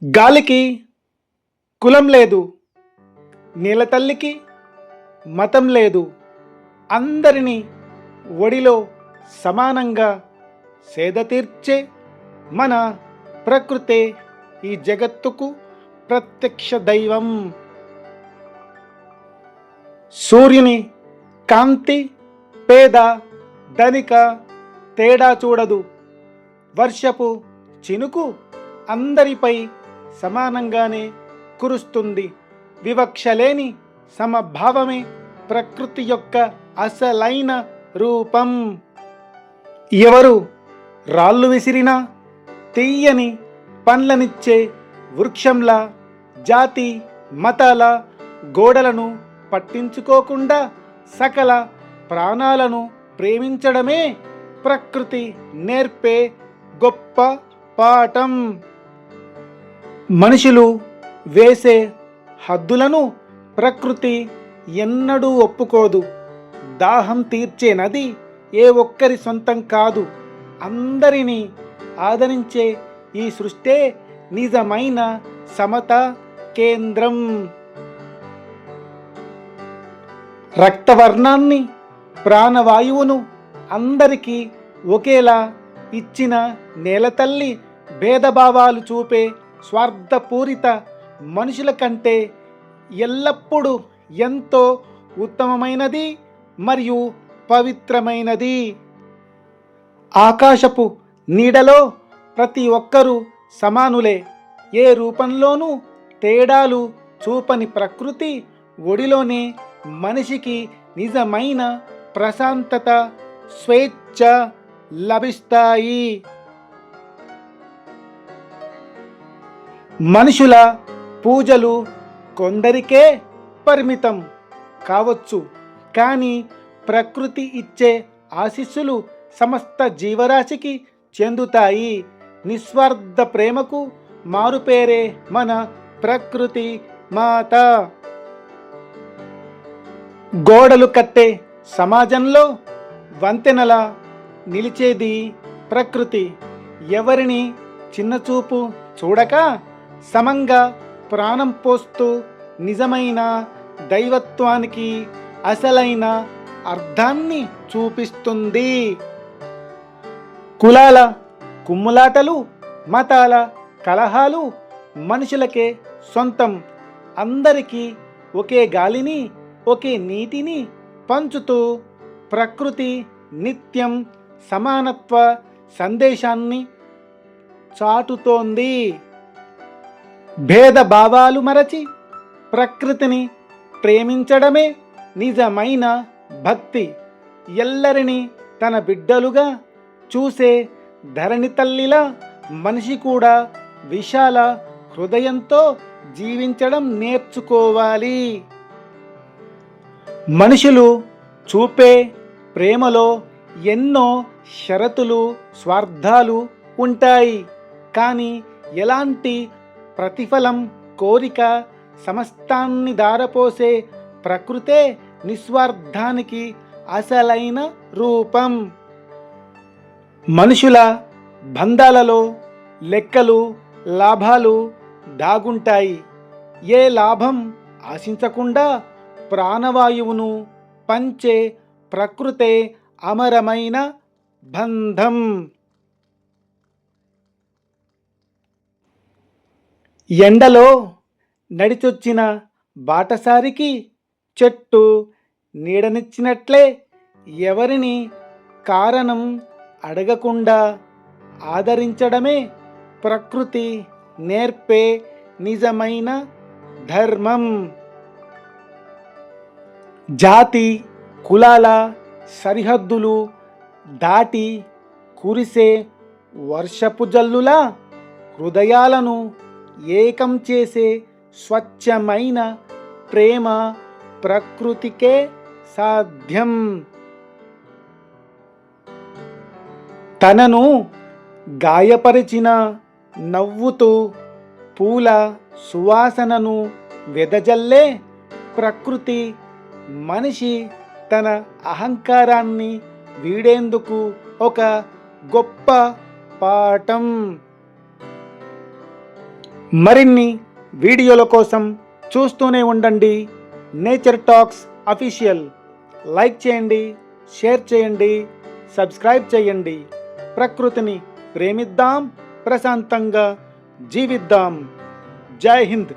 గాలికి కులం లేదు, నేలతల్లికి మతం లేదు. అందరినీ ఒడిలో సమానంగా సేద తీర్చే మన ప్రకృతే ఈ జగత్తుకు ప్రత్యక్ష దైవం. సూర్యుని కాంతి పేద ధనిక తేడా చూడదు. వర్షపు చినుకు అందరిపై సమానంగానే కురుస్తుంది. వివక్ష లేని సమభావమే ప్రకృతి యొక్క అసలైన రూపం. ఎవరు రాళ్ళు విసిరినా తీయని పండ్లనిచ్చే వృక్షంలా, జాతి మతాల గోడలను పట్టించుకోకుండా సకల ప్రాణాలను ప్రేమించడమే ప్రకృతి నేర్పే గొప్ప పాఠం. మనుషులు వేసే హద్దులను ప్రకృతి ఎన్నడూ ఒప్పుకోదు. దాహం తీర్చే నది ఏ ఒక్కరి సొంతం కాదు. అందరినీ ఆదరించే ఈ సృష్టే నిజమైన సమత కేంద్రం. రక్తవర్ణాన్ని, ప్రాణవాయువును అందరికీ ఒకేలా ఇచ్చిన నేలతల్లి భేదభావాలు చూపే స్వార్థపూరిత మనుషుల కంటే ఎల్లప్పుడూ ఎంతో ఉత్తమమైనది మరియు పవిత్రమైనది. ఆకాశపు నీడలో ప్రతి ఒక్కరూ సమానులే. ఏ రూపంలోనూ తేడాలు చూపని ప్రకృతి ఒడిలోనే మనిషికి నిజమైన ప్రశాంతత, స్వేచ్ఛ లభిస్తాయి. మనుషుల పూజలు కొందరికే పరిమితం కావచ్చు, కానీ ప్రకృతి ఇచ్చే ఆశీస్సులు సమస్త జీవరాశికి చెందుతాయి. నిస్వార్థ ప్రేమకు మారుపేరే మన ప్రకృతి మాత. గోడలు కట్టే సమాజంలో వంతెనలా నిలిచేది ప్రకృతి. ఎవరిని చిన్నచూపు చూడక సమంగా ప్రాణం పోస్తూ నిజమైన దైవత్వానికి అసలైన అర్థాన్ని చూపిస్తుంది. కులాల కుమ్ములాటలు, మతాల కలహాలు మనుషులకే సొంతం. అందరికీ ఒకే గాలిని, ఒకే నీటిని పంచుతూ ప్రకృతి నిత్యం సమానత్వ సందేశాన్ని చాటుతోంది. భేదభావాలు మరచి ప్రకృతిని ప్రేమించడమే నిజమైన భక్తి. ఎల్లరినీ తన బిడ్డలుగా చూసే ధరణి తల్లిలా మనిషి కూడా విశాల హృదయంతో జీవించడం నేర్చుకోవాలి. మనుషులు చూపే ప్రేమలో ఎన్నో షరతులు, స్వార్థాలు ఉంటాయి. కానీ ఎలాంటి ప్రతిఫలం కోరిక సమస్తాన్ని దారపోసే ప్రకృతే నిస్వార్థానికి అసలైన రూపం. మనుషుల బంధాలలో లెక్కలు, లాభాలు దాగుంటాయి. ఏ లాభం ఆశించకుండా ప్రాణవాయువును పంచే ప్రకృతే అమరమైన బంధం. ఎండలో నడిచొచ్చిన బాటసారికి చెట్టు నీడనిచ్చినట్లే ఎవరిని కారణం అడగకుండా ఆదరించడమే ప్రకృతి నేర్పే నిజమైన ధర్మం. జాతి కులాల సరిహద్దులు దాటి కురిసే వర్షపు జల్లులా హృదయాలను ఏకం చేసే స్వచ్ఛమైన ప్రేమ ప్రకృతికే సాధ్యం. తనను గాయపరిచిన నవ్వుతూ పూల సువాసనను వెదజల్లే ప్రకృతి మనిషి తన అహంకారాన్ని వీడేందుకు ఒక గొప్ప పాఠం. మరిన్ని వీడియోల కోసం చూస్తూనే ఉండండి నేచర్ టాక్స్ అఫీషియల్. లైక్ చేయండి, షేర్ చేయండి, సబ్స్క్రైబ్ చేయండి. ప్రకృతిని ప్రేమిద్దాం, ప్రశాంతంగా జీవిద్దాం. జై హింద్.